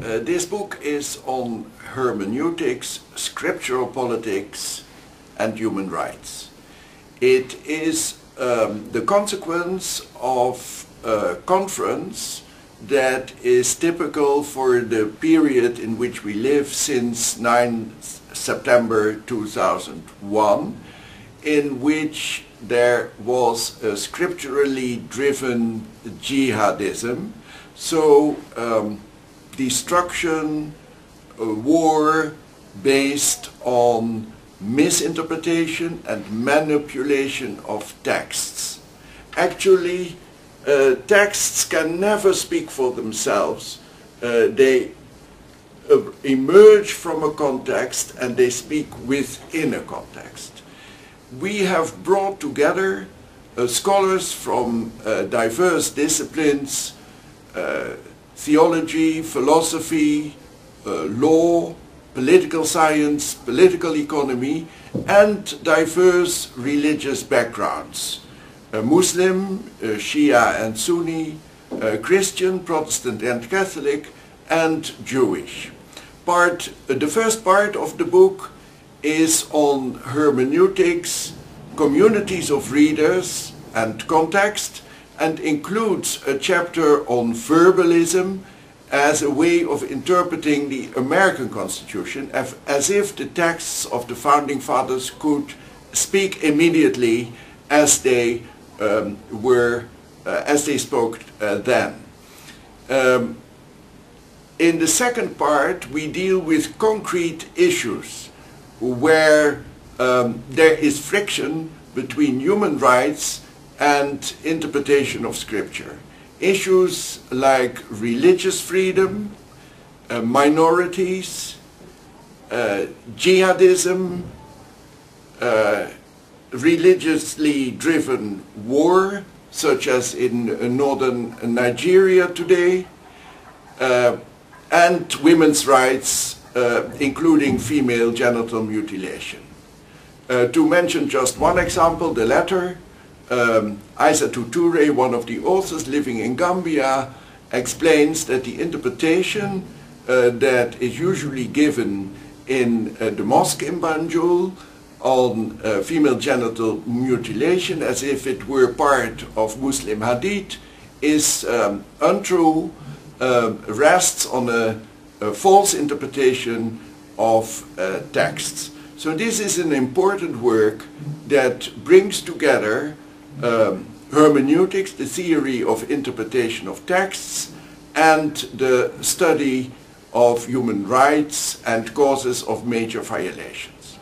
This book is on hermeneutics, scriptural politics and human rights. It is the consequence of a conference that is typical for the period in which we live since 9 September 2001, in which there was a scripturally driven jihadism. So destruction, war based on misinterpretation and manipulation of texts. Actually, texts can never speak for themselves. They emerge from a context and they speak within a context. We have brought together scholars from diverse disciplines, theology, philosophy, law, political science, political economy, and diverse religious backgrounds. Muslim, Shia and Sunni, Christian, Protestant and Catholic, and Jewish. The first part of the book is on hermeneutics, communities of readers and context, and includes a chapter on verbalism as a way of interpreting the American Constitution, as if the texts of the Founding Fathers could speak immediately as they spoke then. In the second part, we deal with concrete issues where there is friction between human rights and interpretation of Scripture. Issues like religious freedom, minorities, jihadism, religiously driven war, such as in northern Nigeria today, and women's rights, including female genital mutilation. To mention just one example, the latter, Aissatou Touré, one of the authors living in Gambia, explains that the interpretation that is usually given in the mosque in Banjul on female genital mutilation, as if it were part of Muslim hadith, is untrue, rests on a false interpretation of texts. So this is an important work that brings together hermeneutics, the theory of interpretation of texts, and the study of human rights and causes of major violations.